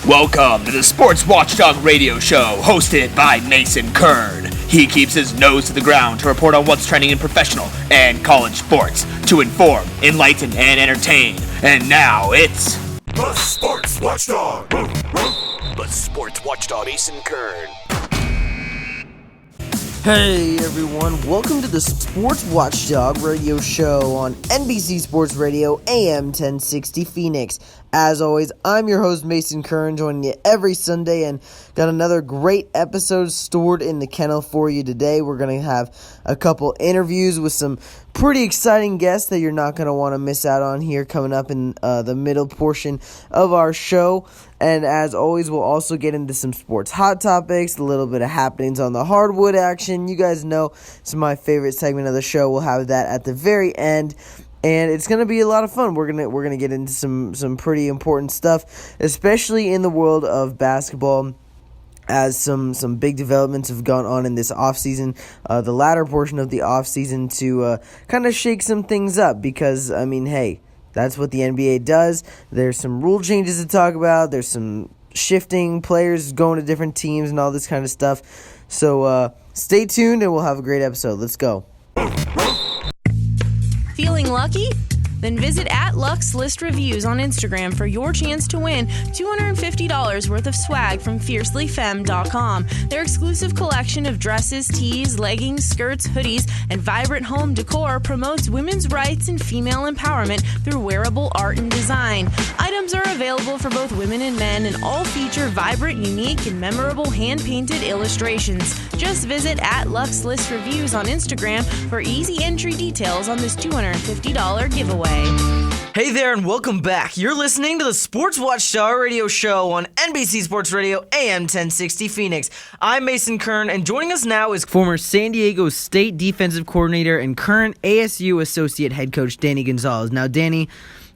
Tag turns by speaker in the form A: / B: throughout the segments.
A: Welcome to the Sports Watchdog Radio Show, hosted by Mason Kern. He keeps his nose to the ground to report on what's trending in professional and college sports, to inform, enlighten, and entertain. And now it's
B: the Sports Watchdog. The Sports Watchdog, Mason Kern.
C: Hey everyone, welcome to the Sports Watchdog Radio Show on NBC Sports Radio AM 1060 Phoenix. As always, I'm your host Mason Kern, joining you every Sunday, and got another great episode stored in the kennel for you today. We're going to have a couple interviews with some pretty exciting guests that you're not going to want to miss out on here coming up in the middle portion of our show. And as always, we'll also get into some sports hot topics, a little bit of happenings on the Hardwood action. You guys know it's my favorite segment of the show. We'll have that at the very end. And it's going to be a lot of fun. We're gonna get into some pretty important stuff, especially in the world of basketball, as some big developments have gone on in this offseason, the latter portion of the offseason, to kind of shake some things up. Because, I mean, hey, that's what the NBA does. There's some rule changes to talk about. There's some shifting players going to different teams and all this kind of stuff. So stay tuned and we'll have a great episode. Let's go.
D: Feeling lucky? Then visit @LuxListReviews on Instagram for your chance to win $250 worth of swag from FiercelyFemme.com. Their exclusive collection of dresses, tees, leggings, skirts, hoodies, and vibrant home decor promotes women's rights and female empowerment through wearable art and design. Items are available for both women and men and all feature vibrant, unique, and memorable hand-painted illustrations. Just visit @LuxListReviews on Instagram for easy entry details on this $250 giveaway.
C: Hey there and welcome back. You're listening to the Sports Watchdog Radio Show on NBC Sports Radio AM 1060 Phoenix. I'm Mason Kern, and joining us now is former San Diego State defensive coordinator and current ASU associate head coach Danny Gonzales. Now, Danny,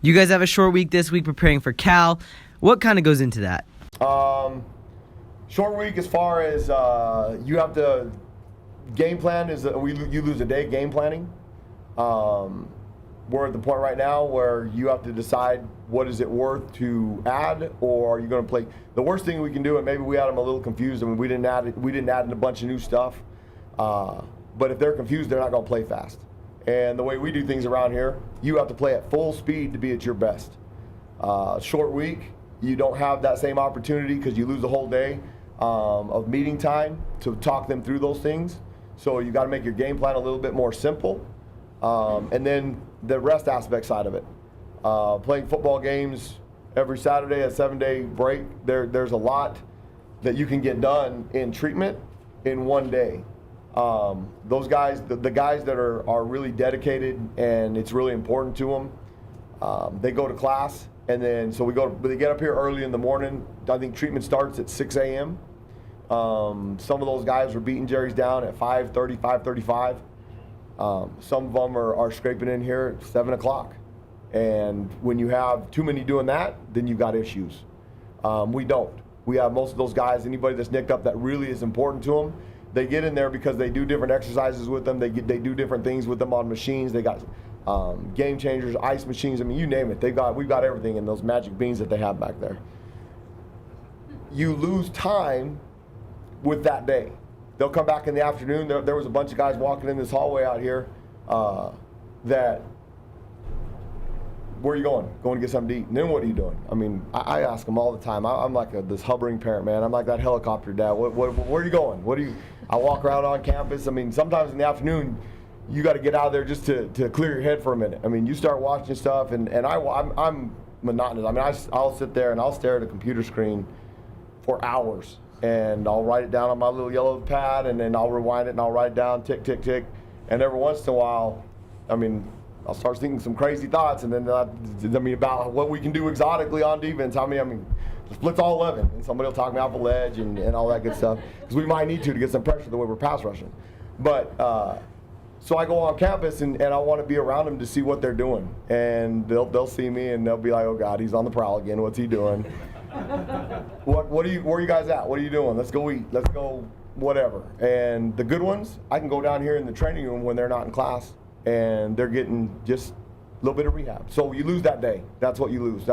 C: you guys have a short week this week preparing for Cal. What kind of goes into that?
E: Short week as far as you have to game plan is you lose a day game planning. We're at the point right now where you have to decide what is it worth to add, or are you going to play. The worst thing we can do, and maybe we had them a little confused. I mean, we didn't add in a bunch of new stuff. But if they're confused, they're not going to play fast. And the way we do things around here, you have to play at full speed to be at your best. Short week, you don't have that same opportunity because you lose a whole day of meeting time to talk them through those things. So you got to make your game plan a little bit more simple. And then the rest aspect side of it. Playing football games every Saturday, a 7-day break, there's a lot that you can get done in treatment in one day. Those guys, the guys that are really dedicated and it's really important to them, they go to class, and then so they get up here early in the morning. I think treatment starts at 6 a.m. Some of those guys were beating Jerry's down at 5:30, 5:35. Some of them are scraping in here at 7 o'clock. And when you have too many doing that, then you've got issues. We don't. We have most of those guys, anybody that's nicked up that really is important to them, they get in there because they do different exercises with them. They do different things with them on machines. They got game changers, ice machines. I mean, you name it. We've got everything in those magic beans that they have back there. You lose time with that day. They'll come back in the afternoon. There was a bunch of guys walking in this hallway out here that, where are you going? Going to get something to eat. And then what are you doing? I mean, I ask them all the time. I'm like this hovering parent, man. I'm like that helicopter dad. Where are you going? I walk around on campus. I mean, sometimes in the afternoon, you got to get out of there just to clear your head for a minute. I mean, you start watching stuff, and I'm monotonous. I mean, I'll sit there and I'll stare at a computer screen for hours. And I'll write it down on my little yellow pad, and then I'll rewind it and I'll write it down, tick, tick, tick. And every once in a while, I mean, I'll start thinking some crazy thoughts, and then about what we can do exotically on defense. I mean, the split's all 11, and somebody will talk me off the ledge and all that good stuff, because we might need to get some pressure the way we're pass rushing. But so I go on campus, and I want to be around them to see what they're doing. And they'll see me, and they'll be like, oh, God, he's on the prowl again. What's he doing? Where are you guys at? What are you doing? Let's go eat. Let's go whatever. And the good ones, I can go down here in the training room when they're not in class, and they're getting just a little bit of rehab. So you lose that day. That's what you lose.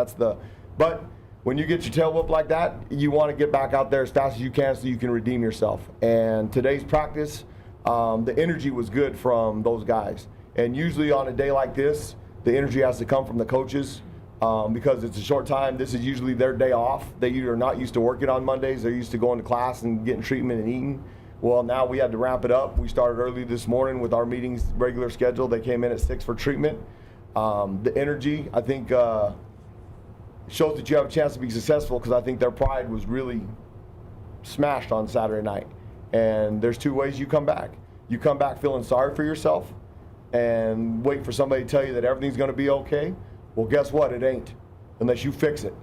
E: But when you get your tail whooped like that, you want to get back out there as fast as you can so you can redeem yourself. And today's practice, the energy was good from those guys. And usually on a day like this, the energy has to come from the coaches because it's a short time. This is usually their day off. They are not used to working on Mondays. They're used to going to class and getting treatment and eating. Well, now we had to ramp it up. We started early this morning with our meetings regular schedule. They came in at 6 for treatment. The energy, I think, shows that you have a chance to be successful because I think their pride was really smashed on Saturday night. And there's 2 ways you come back. You come back feeling sorry for yourself and wait for somebody to tell you that everything's going to be okay. Well, guess what? It ain't unless you fix it.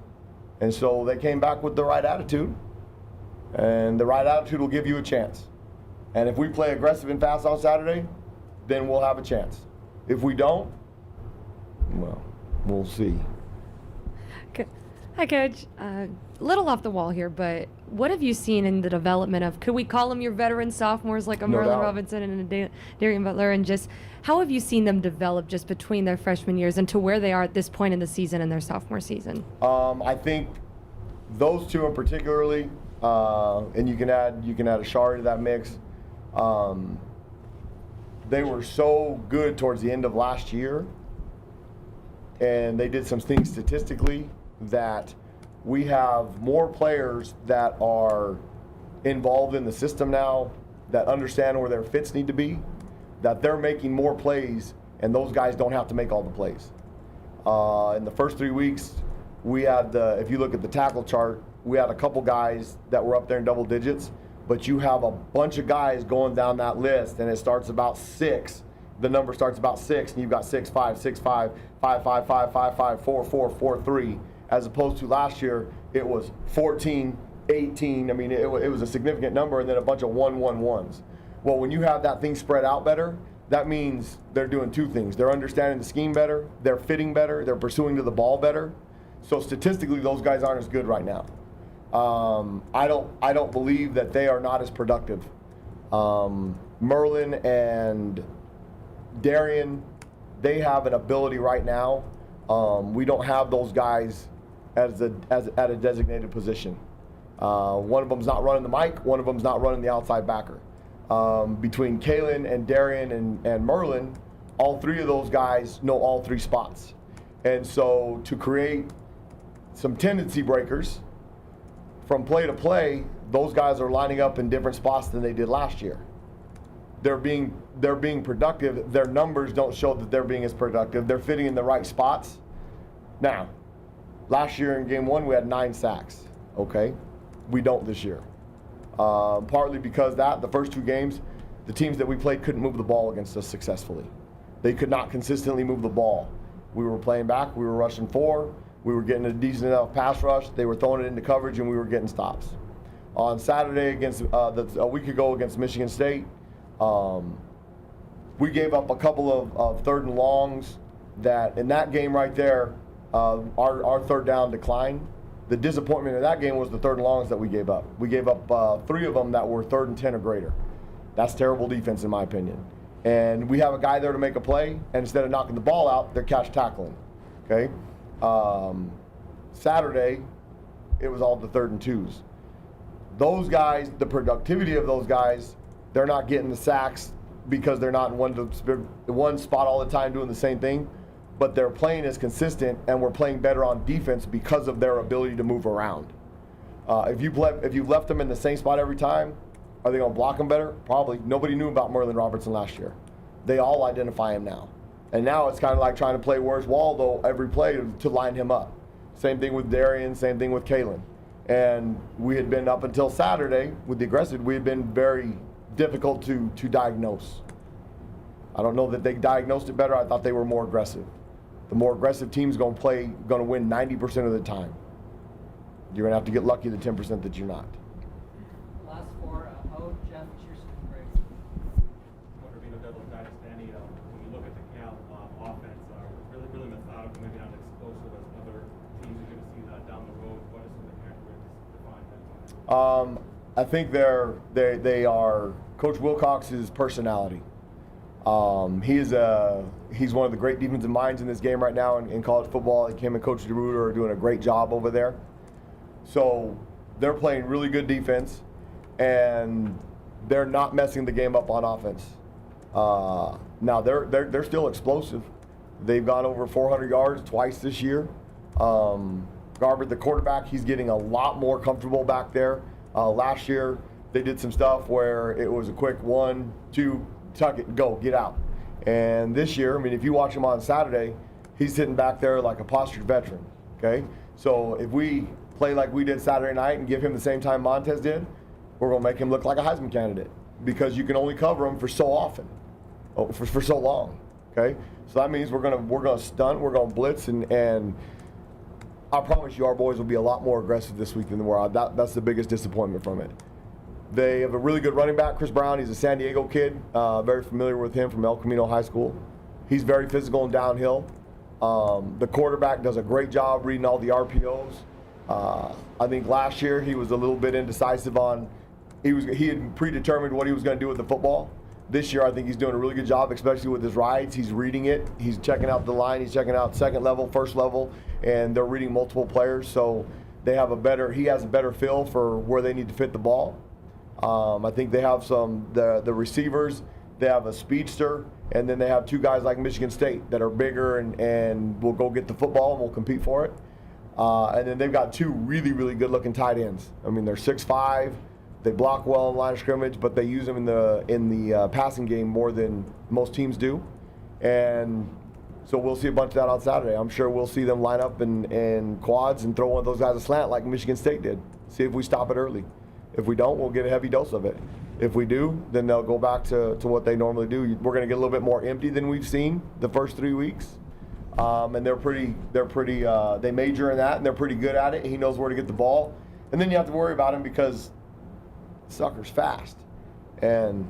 E: And so they came back with the right attitude. And the right attitude will give you a chance. And if we play aggressive and fast on Saturday, then we'll have a chance. If we don't, well, we'll see.
F: Hi, Coach. Little off the wall here, but what have you seen in the development of, could we call them your veteran sophomores like a Merlin Robinson and a Darian Butler, and just how have you seen them develop just between their freshman years and to where they are at this point in the season in their sophomore season?
E: I think those 2 in particularly, and you can add Ashari to that mix. They were so good towards the end of last year, and they did some things statistically that we have more players that are involved in the system now, that understand where their fits need to be, that they're making more plays, and those guys don't have to make all the plays. In the first 3 weeks, we had if you look at the tackle chart, we had a couple guys that were up there in double digits, but you have a bunch of guys going down that list, and it starts about 6. The number starts about 6, and you've got 6-5, 6-5, 5-5, 5-5, 5-4, 4-4, 3, as opposed to last year, it was 14, 18. I mean, it was a significant number, and then a bunch of 1-1-1s. Well, when you have that thing spread out better, that means they're doing 2 things. They're understanding the scheme better, they're fitting better, they're pursuing to the ball better. So statistically, those guys aren't as good right now. I don't believe that they are not as productive. Merlin and Darian, they have an ability right now. We don't have those guys at a designated position. One of them's not running the mic, one of them's not running the outside backer. Between Kalen and Darian and Merlin, all 3 of those guys know all 3 spots. And so to create some tendency breakers from play to play, those guys are lining up in different spots than they did last year. They're being productive. Their numbers don't show that they're being as productive. They're fitting in the right spots. Now, last year in game 1, we had 9 sacks. Okay, we don't this year. Partly because the first 2 games, the teams that we played couldn't move the ball against us successfully. They could not consistently move the ball. We were playing back. We were rushing 4. We were getting a decent enough pass rush. They were throwing it into coverage, and we were getting stops. On Saturday a week ago against Michigan State, we gave up a couple of 3rd and longs that in that game right there, our 3rd down declined. The disappointment in that game was the 3rd and longs that we gave up. We gave up 3 of them that were 3rd and 10 or greater. That's terrible defense in my opinion. And we have a guy there to make a play, and instead of knocking the ball out, they're catch tackling. Okay. Saturday, it was all the 3rd and 2s. Those guys, the productivity of those guys, they're not getting the sacks because they're not in one spot all the time doing the same thing, but they're playing as consistent, and we're playing better on defense because of their ability to move around. If you've left them in the same spot every time, are they going to block them better? Probably. Nobody knew about Merlin Robertson last year. They all identify him now. And now it's kind of like trying to play Where's Waldo every play to line him up. Same thing with Darian, same thing with Kalen. And we had been, up until Saturday, with the aggressive, we had been very difficult to diagnose. I don't know that they diagnosed it better. I thought they were more aggressive. The more aggressive team's going to win 90% of the time. You're going to have to get lucky the 10% that you're not.
G: Last 4, Jeff, cheers to the break. Danny, when you look at the Cal offense, really methodical, maybe not explosive as other teams are going to see that down the road. What are some of the characteristics define that?
E: I think they are Coach Wilcox's personality. He's one of the great defensive minds in this game right now in college football. Him and Coach DeRuiter are doing a great job over there. So they're playing really good defense, and they're not messing the game up on offense. Now they're still explosive. They've gone over 400 yards twice this year. Garber, the quarterback, he's getting a lot more comfortable back there. Last year, they did some stuff where it was a quick 1, 2, tuck it, go, get out. And this year, I mean, if you watch him on Saturday, he's sitting back there like a postured veteran, okay? So if we play like we did Saturday night and give him the same time Montez did, we're going to make him look like a Heisman candidate because you can only cover him for so often, for so long, okay? So that means we're gonna stunt, we're going to blitz, and I promise you our boys will be a lot more aggressive this week than they were. That's the biggest disappointment from it. They have a really good running back, Chris Brown. He's a San Diego kid, very familiar with him from El Camino High School. He's very physical and downhill. The quarterback does a great job reading all the RPOs. I think last year he was a little bit indecisive on, he had predetermined what he was going to do with the football. This year I think he's doing a really good job, especially with his rides. He's reading it. He's checking out the line. He's checking out second level, first level, and they're reading multiple players. So he has a better feel for where they need to fit the ball. I think they have the receivers, they have a speedster, and then they have 2 guys like Michigan State that are bigger and will go get the football and will compete for it. And then they've got 2 really, really good looking tight ends. I mean, they're 6'5", they block well in line of scrimmage, but they use them in the passing game more than most teams do. And so we'll see a bunch of that on Saturday. I'm sure we'll see them line up in quads and throw one of those guys a slant like Michigan State did. See if we stop it early. If we don't, we'll get a heavy dose of it. If we do, then they'll go back to what they normally do. We're going to get a little bit more empty than we've seen the first 3 weeks. And they major in that, and they're pretty good at it. He knows where to get the ball. And then you have to worry about him because the sucker's fast. And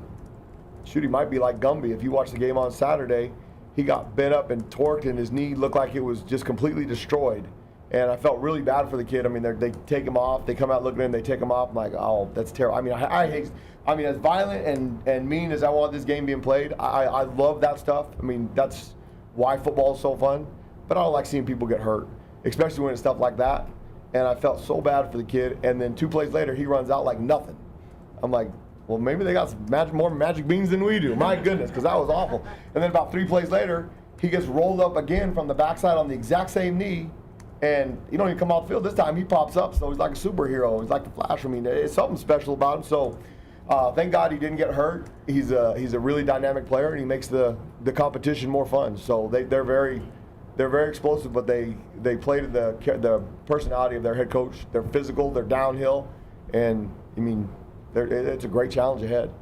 E: shoot, he might be like Gumby. If you watch the game on Saturday, he got bent up and torqued, and his knee looked like it was just completely destroyed. And I felt really bad for the kid. I mean, they take him off. They come out looking at him. They take him off. I'm like, oh, that's terrible. I mean, I hate. I mean, as violent and mean as I want this game being played, I love that stuff. I mean, that's why football is so fun. But I don't like seeing people get hurt, especially when it's stuff like that. And I felt so bad for the kid. And then 2 plays later, he runs out like nothing. I'm like, well, maybe they got more magic beans than we do. My goodness, because that was awful. And then about 3 plays later, he gets rolled up again from the backside on the exact same knee. And he don't even come off the field. This time he pops up, so he's like a superhero. He's like the Flash. I mean, it's something special about him. So thank God he didn't get hurt. He's a really dynamic player, and he makes the competition more fun. So they're very explosive, but they play to the personality of their head coach. They're physical. They're downhill, and I mean, it's a great challenge ahead.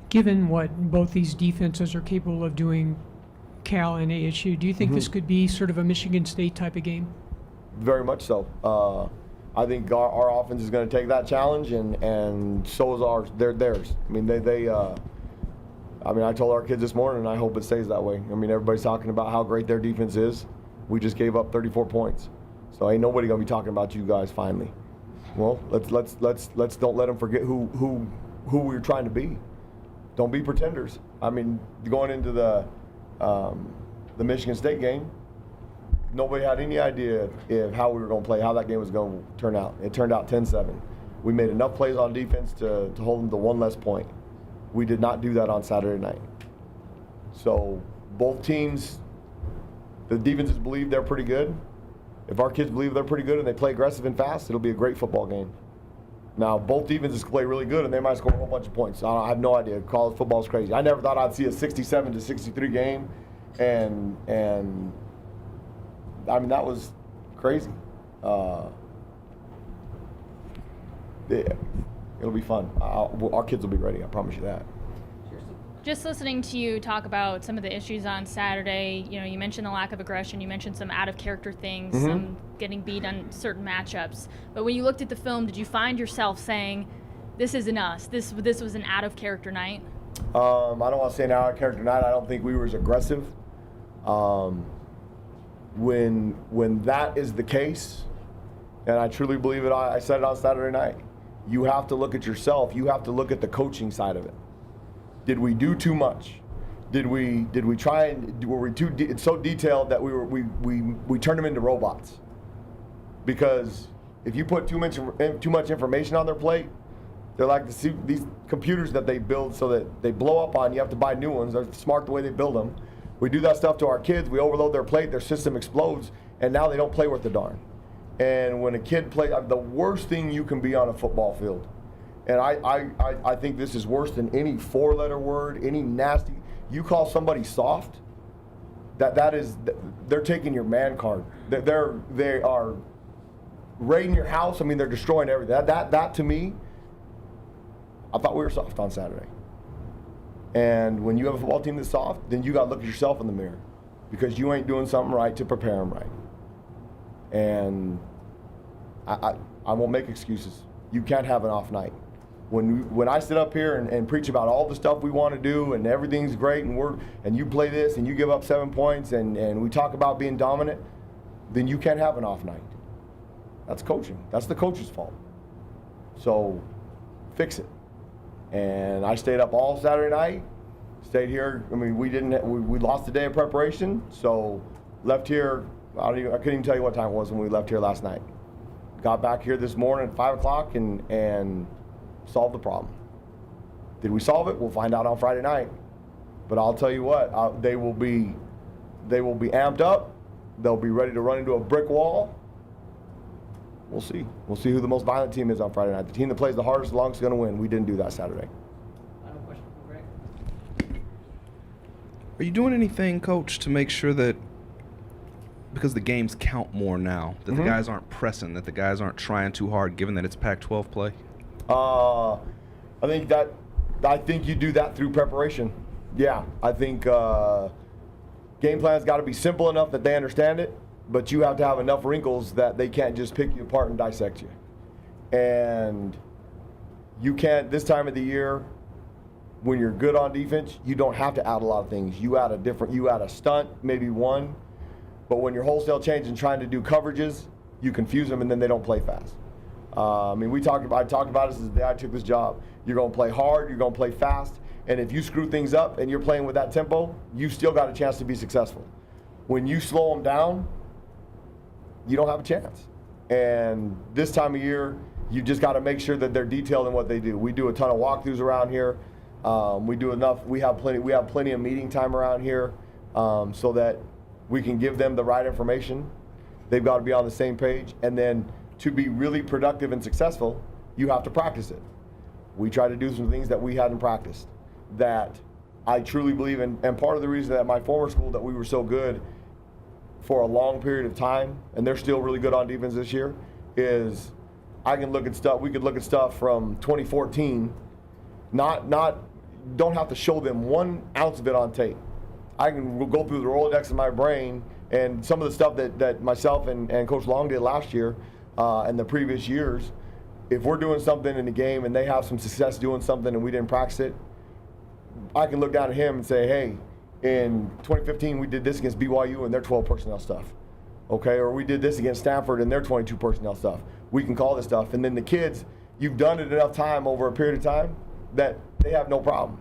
H: Given what both these defenses are capable of doing, Cal and ASU, do you think this could be sort of a Michigan State type of game?
E: Very much so. I think our offense is going to take that challenge, and so is ours. Theirs. I mean, I told our kids this morning, and I hope it stays that way. I mean, everybody's talking about how great their defense is. We just gave up 34 points, so ain't nobody going to be talking about you guys finally. Well, let's don't let them forget who we're trying to be. Don't be pretenders. I mean, going into the Michigan State game, nobody had any idea if how we were going to play, how that game was going to turn out. It turned out 10-7. We made enough plays on defense to hold them to 1 less point. We did not do that on Saturday night. So both teams, the defenses believe they're pretty good. If our kids believe they're pretty good and they play aggressive and fast, it'll be a great football game. Now, both defenses play really good, and they might score a whole bunch of points. I have no idea. College football is crazy. I never thought I'd see a 67-63 game, and I mean, that was crazy. Yeah, it'll be fun. Our kids will be ready. I promise you that.
I: Just listening to you talk about some of the issues on Saturday, you mentioned the lack of aggression, you mentioned some out-of-character things, some getting beat on certain matchups. But when you looked at the film, did you find yourself saying, this isn't us, this was an out-of-character night?
E: I don't want to say an out-of-character night. I don't think we were as aggressive. When that is the case, and I truly believe it, I said it on Saturday night, you have to look at yourself. You have to look at the coaching side of it. Did we do too much? Did we try and were we too? It's so detailed that we turned them into robots. Because If you put too much information on their plate, they're like these computers that they build so that they blow up on. You have to buy new ones. They're smart the way they build them. We do that stuff to our kids. We overload their plate. Their system explodes, and now they don't play worth a darn. And when a kid plays, the worst thing you can be on a football field, and I think this is worse than any four-letter word, any nasty. You call somebody soft, they're taking your man card. They are raiding your house. I mean, they're destroying everything. That to me, I thought we were soft on Saturday. And when you have a football team that's soft, then you got to look at yourself in the mirror because you ain't doing something right to prepare them right. And I won't make excuses. You can't have an off night. When I sit up here and preach about all the stuff we want to do and everything's great and you play this and you give up 7 points and we talk about being dominant, then you can't have an off night. That's coaching. That's the coach's fault. So fix it. And I stayed up all Saturday night, stayed here. I mean, we lost the day of preparation, so left here. I couldn't even tell you what time it was when we left here last night. Got back here this morning at 5 o'clock and solved the problem. Did we solve it? We'll find out on Friday night. But I'll tell you what, they will be amped up. They'll be ready to run into a brick wall. We'll see. We'll see who the most violent team is on Friday night. The team that plays the hardest, the longest, is going to win. We didn't do that Saturday.
J: Final question for Greg.
K: Are you doing anything, Coach, to make sure that, because the games count more now, that the guys aren't pressing, that the guys aren't trying too hard, given that it's Pac-12 play? I think you do that through preparation. Yeah, I think game plan's got to be simple enough that they understand it. But you have to have enough wrinkles that they can't just pick you apart and dissect you. And you can't, this time of the year, when you're good on defense, you don't have to add a lot of things. You add a stunt, maybe one. But when you're wholesale changing, trying to do coverages, you confuse them and then they don't play fast. I talked about this the day I took this job. You're going to play hard, you're going to play fast. And if you screw things up and you're playing with that tempo, you still got a chance to be successful. When you slow them down, you don't have a chance. And this time of year, you just got to make sure that they're detailed in what they do. We do a ton of walkthroughs around here. We have plenty of meeting time around here so that we can give them the right information. They've got to be on the same page. And then to be really productive and successful, you have to practice it. We try to do some things that we hadn't practiced that I truly believe in. And part of the reason that my former school, that we were so good for a long period of time, and they're still really good on defense this year, is we could look at stuff from 2014, don't have to show them 1 ounce of it on tape. I can go through the Rolodex in my brain, and some of the stuff that myself and Coach Long did last year and the previous years, if we're doing something in the game and they have some success doing something and we didn't practice it, I can look down at him and say, hey, in 2015, we did this against BYU and their 12 personnel stuff, okay? Or we did this against Stanford and their 22 personnel stuff. We can call this stuff. And then the kids, you've done it enough time over a period of time that they have no problem.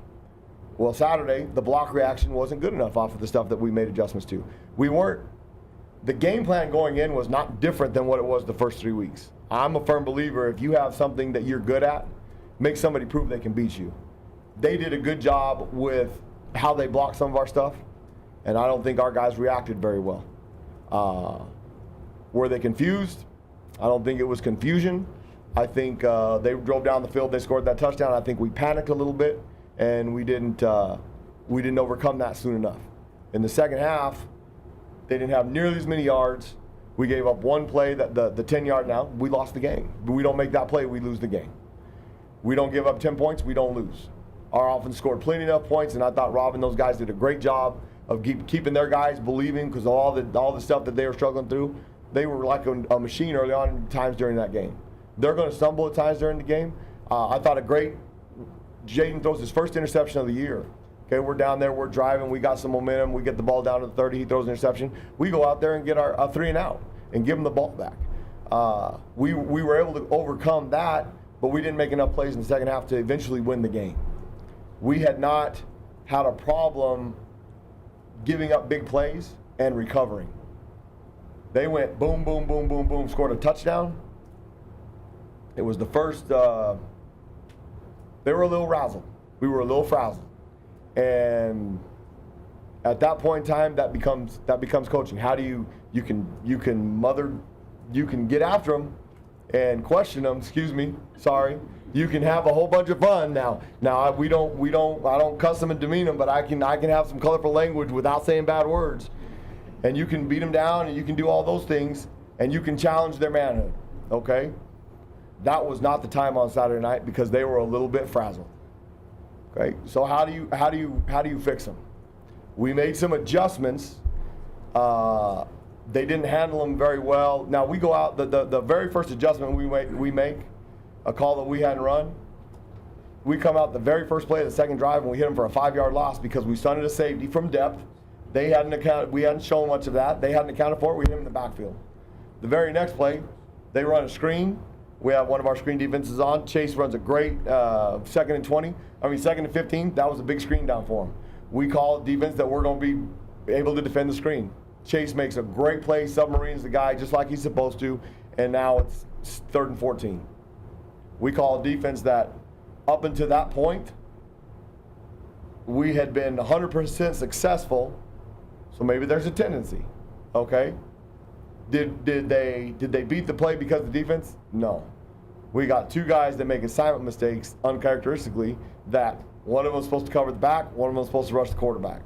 K: Well, Saturday, the block reaction wasn't good enough off of the stuff that we made adjustments to. The game plan going in was not different than what it was the first 3 weeks. I'm a firm believer, if you have something that you're good at, make somebody prove they can beat you. They did a good job with how they blocked some of our stuff, and I don't think our guys reacted very well. Were they confused? I don't think it was confusion. I think they drove down the field, they scored that touchdown. I think we panicked a little bit, and we didn't overcome that soon enough. In the second half, they didn't have nearly as many yards. We gave up one play, the 10-yard now. We lost the game. We don't make that play, we lose the game. We don't give up 10 points, we don't lose. Our offense scored plenty enough points, and I thought Rob and those guys did a great job of keeping their guys believing, because all the stuff that they were struggling through, they were like a machine early on in times during that game. They're going to stumble at times during the game. I thought Jaden throws his first interception of the year. Okay, we're down there, we're driving, we got some momentum, we get the ball down to the 30, he throws an interception. We go out there and get a 3 and out and give him the ball back. We were able to overcome that, but we didn't make enough plays in the second half to eventually win the game. We had not had a problem giving up big plays and recovering. They went boom, boom, boom, boom, boom, scored a touchdown,
E: It was the first. They were a little razzled. We were a little frazzled, and at that point in time, that becomes coaching. How do you can get after them and question them. Excuse me, sorry. You can have a whole bunch of fun now. I don't cuss them and demean them, but I can have some colorful language without saying bad words, and you can beat them down, and you can do all those things, and you can challenge their manhood. Okay, that was not the time on Saturday night because they were a little bit frazzled. Okay, so how do you fix them? We made some adjustments. They didn't handle them very well. Now we go out, the very first adjustment we make, a call that we hadn't run, we come out the very first play of the second drive and we hit them for a 5-yard loss because we stunted a safety from depth. We hadn't shown much of that. They hadn't accounted for it. We hit them in the backfield. The very next play, they run a screen. We have one of our screen defenses on. Chase runs a great second and 15. That was a big screen down for him. We call defense that we're going to be able to defend the screen. Chase makes a great play, submarines the guy just like he's supposed to, and now it's 3rd and 14. We call a defense that up until that point, we had been 100% successful, so maybe there's a tendency, okay? Did they beat the play because of the defense? No. We got 2 guys that make assignment mistakes uncharacteristically that one of them was supposed to cover the back, one of them was supposed to rush the quarterback.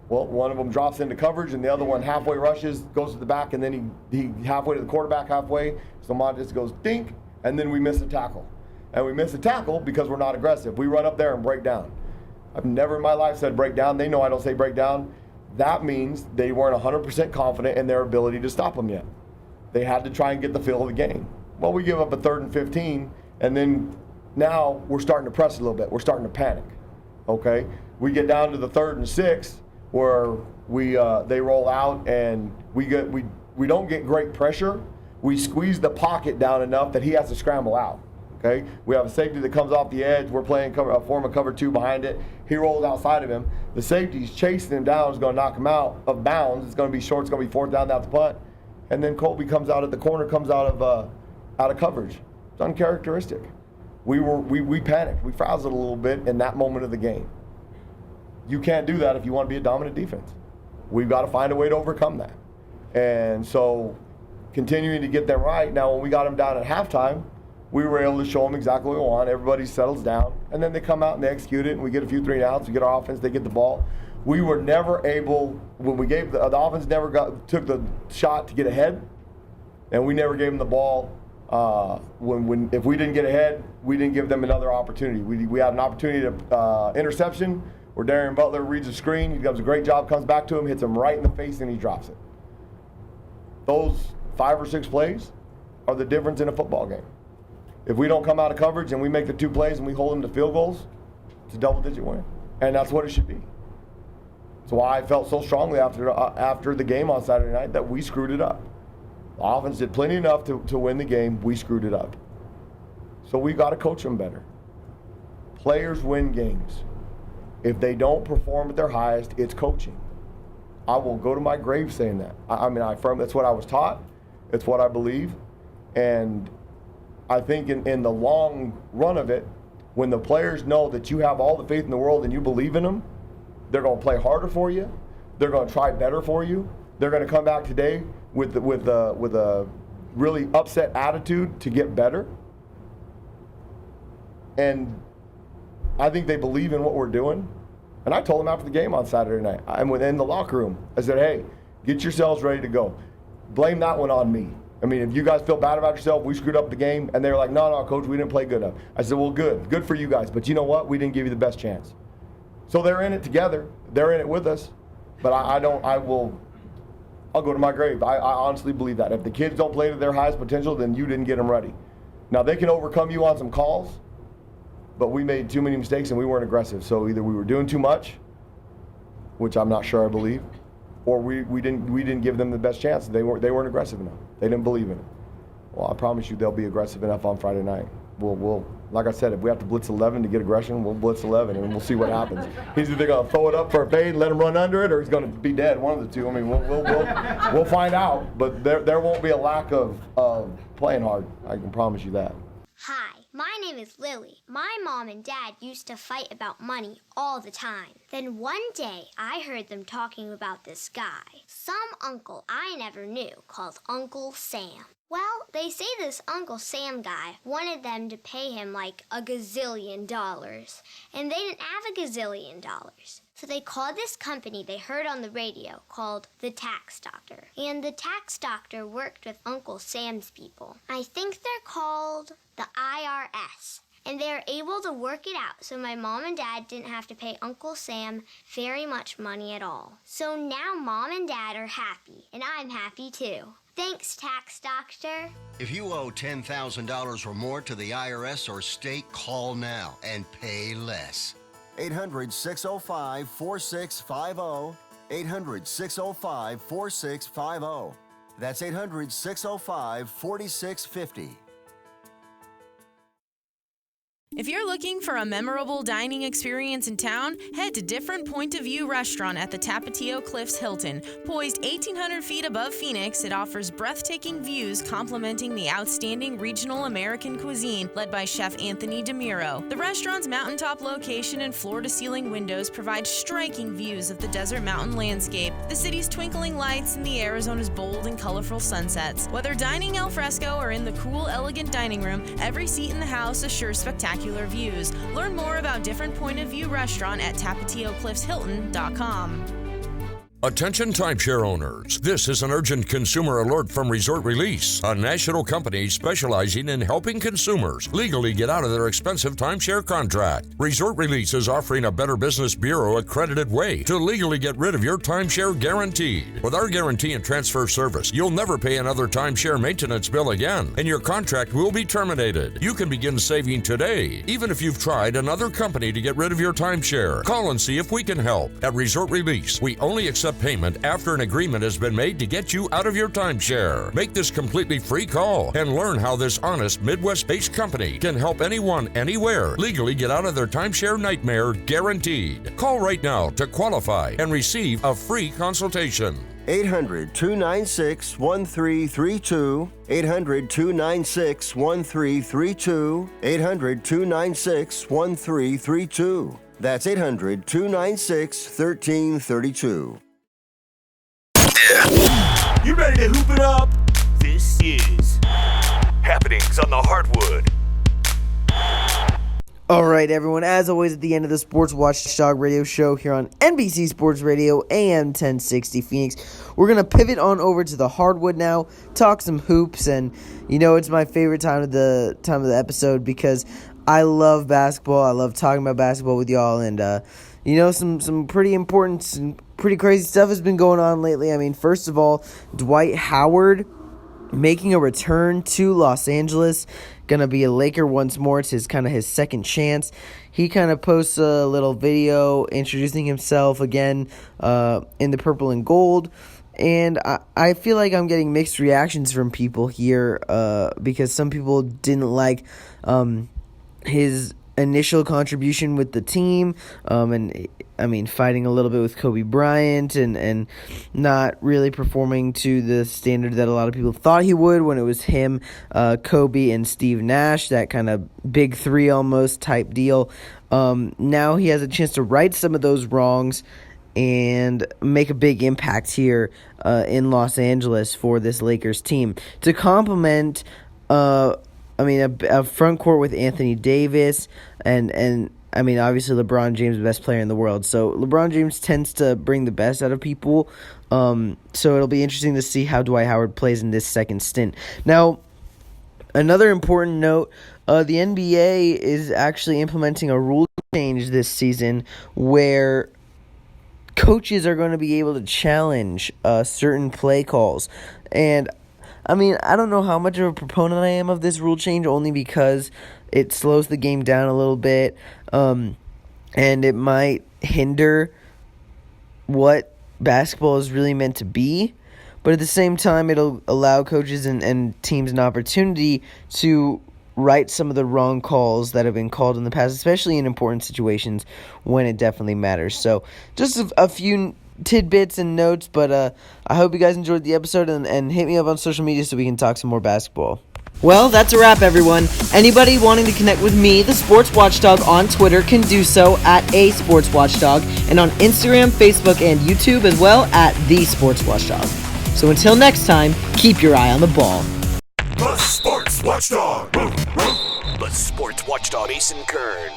E: Well, one of them drops into coverage and the other one halfway rushes, goes to the back, and then he halfway to the quarterback halfway, so mine just goes dink, and then we miss a tackle. And we miss a tackle because we're not aggressive. We run up there and break down. I've never in my life said break down. They know I don't say break down. That means they weren't 100% confident in their ability to stop them yet. They had to try and get the feel of the game. Well, we give up a 3rd and 15, and then now we're starting to press a little bit. We're starting to panic, okay? We get down to the 3rd and 6 where they roll out and we don't get great pressure. We squeeze the pocket down enough that he has to scramble out, okay? We have a safety that comes off the edge. We're playing a form of cover 2 behind it. He rolls outside of him. The safety's chasing him down, is going to knock him out of bounds. It's going to be short. It's going to be 4th down, that's the punt. And then Colby comes out at the corner, comes out of coverage. It's uncharacteristic. We panicked. We frazzled a little bit in that moment of the game. You can't do that if you want to be a dominant defense. We've got to find a way to overcome that. And so continuing to get them right. Now, when we got them down at halftime, we were able to show them exactly what we want. Everybody settles down. And then they come out and they execute it, and we get a few 3 and outs. We get our offense. They get the ball. We were never able, when we gave the offense never took the shot to get ahead, and we never gave them the ball. If we didn't get ahead, we didn't give them another opportunity. We had an opportunity to interception where Darian Butler reads a screen. He does a great job, comes back to him, hits him right in the face, and he drops it. Those 5 or 6 plays are the difference in a football game. If we don't come out of coverage and we make the 2 plays and we hold them to field goals, it's a double-digit win, and that's what it should be. That's why I felt so strongly after the game on Saturday night that we screwed it up. The offense did plenty enough to win the game. We screwed it up. So we got to coach them better. Players win games. If they don't perform at their highest, it's coaching. I will go to my grave saying that. That's what I was taught. It's what I believe. And I think in the long run of it, when the players know that you have all the faith in the world and you believe in them, they're going to play harder for you. They're going to try better for you. They're going to come back today with a really upset attitude to get better. And I think they believe in what we're doing. And I told them after the game on Saturday night, I'm within the locker room. I said, hey, get yourselves ready to go. Blame that one on me. I mean, if you guys feel bad about yourself, we screwed up the game. And they were like, no, Coach, we didn't play good enough. I said, well, good for you guys. But you know what? We didn't give you the best chance. So they're in it together. They're in it with us. But I'll go to my grave. I honestly believe that. If the kids don't play to their highest potential, then you didn't get them ready. Now, they can overcome you on some calls, but we made too many mistakes and we weren't aggressive. So either we were doing too much, which I'm not sure I believe, or we didn't give them the best chance. They weren't aggressive enough. They didn't believe in it. Well, I promise you they'll be aggressive enough on Friday night. We'll like I said, if we have to blitz 11 to get aggression, we'll blitz 11 and we'll see what happens. He's either going to throw it up for a fade and let him run under it, or he's going to be dead. One of the two. I mean, we'll find out. But there won't be a lack of playing hard. I can promise you that.
L: name is Lily. My mom and dad used to fight about money all the time. Then one day, I heard them talking about this guy, some uncle I never knew, called Uncle Sam. Well, they say this Uncle Sam guy wanted them to pay him like $1 gazillion, and they didn't have $1 gazillion. So they called this company they heard on the radio called the Tax Doctor. And the Tax Doctor worked with Uncle Sam's people. I think they're called the IRS. And they were able to work it out so my mom and dad didn't have to pay Uncle Sam very much money at all. So now mom and dad are happy, and I'm happy too. Thanks, Tax Doctor.
M: If you owe $10,000 or more to the IRS or state, call now and pay less. 800-605-4650. 800-605-4650. That's 800-605-4650.
D: If you're looking for a memorable dining experience in town, head to Different Point of View Restaurant at the Tapatio Cliffs Hilton. Poised 1,800 feet above Phoenix, it offers breathtaking views complementing the outstanding regional American cuisine led by Chef Anthony DeMuro. The restaurant's mountaintop location and floor-to-ceiling windows provide striking views of the desert mountain landscape, the city's twinkling lights, and the Arizona's bold and colorful sunsets. Whether dining al fresco or in the cool, elegant dining room, every seat in the house assures spectacular views. Learn more about Different Point of View Restaurant at TapatioCliffsHilton.com.
N: Attention timeshare owners. This is an urgent consumer alert from Resort Release, a national company specializing in helping consumers legally get out of their expensive timeshare contract. Resort Release is offering a Better Business Bureau accredited way to legally get rid of your timeshare guaranteed. With our guarantee and transfer service, you'll never pay another timeshare maintenance bill again, and your contract will be terminated. You can begin saving today, even if you've tried another company to get rid of your timeshare. Call and see if we can help. At Resort Release, we only accept payment after an agreement has been made to get you out of your timeshare. Make this completely free call and learn how this honest Midwest-based company can help anyone, anywhere, legally get out of their timeshare nightmare guaranteed. Call right now to qualify and receive a free consultation.
M: 800-296-1332. 800-296-1332. 800-296-1332. That's 800-296-1332.
B: You ready to hoop it up? This is Happenings on the Hardwood.
C: All right, everyone. As always, at the end of the Sports Watchdog Radio Show here on NBC Sports Radio, AM 1060 Phoenix, we're going to pivot on over to the Hardwood now, talk some hoops, and you know it's my favorite time of the episode because I love basketball. I love talking about basketball with y'all, and you know, some pretty important and pretty crazy stuff has been going on lately. I mean, first of all, Dwight Howard making a return to Los Angeles, gonna be a Laker once more. It's his second chance. He kind of posts a little video introducing himself again in the purple and gold. And I feel like I'm getting mixed reactions from people here because some people didn't like his initial contribution with the team, and I mean fighting a little bit with Kobe Bryant and not really performing to the standard that a lot of people thought he would when it was him, Kobe, and Steve Nash, that kind of big three almost type deal. Now he has a chance to right some of those wrongs and make a big impact here in Los Angeles for this Lakers team. To complement a front court with Anthony Davis and I mean, obviously LeBron James, the best player in the world. So LeBron James tends to bring the best out of people. So it'll be interesting to see how Dwight Howard plays in this second stint. Now, another important note, the NBA is actually implementing a rule change this season where coaches are going to be able to challenge certain play calls. And I mean, I don't know how much of a proponent I am of this rule change, only because it slows the game down a little bit, and it might hinder what basketball is really meant to be. But at the same time, it'll allow coaches and teams an opportunity to right some of the wrong calls that have been called in the past, especially in important situations when it definitely matters. So just a few tidbits and notes, but I hope you guys enjoyed the episode and hit me up on social media so we can talk some more basketball. Well, that's a wrap, everyone. Anybody wanting to connect with me, the Sports Watchdog, on Twitter can do so at @sportswatchdog, and on Instagram, Facebook, and YouTube as well at the Sports Watchdog. So until next time, keep your eye on the ball.
B: The Sports Watchdog. The Sports Watchdog, Mason Kern.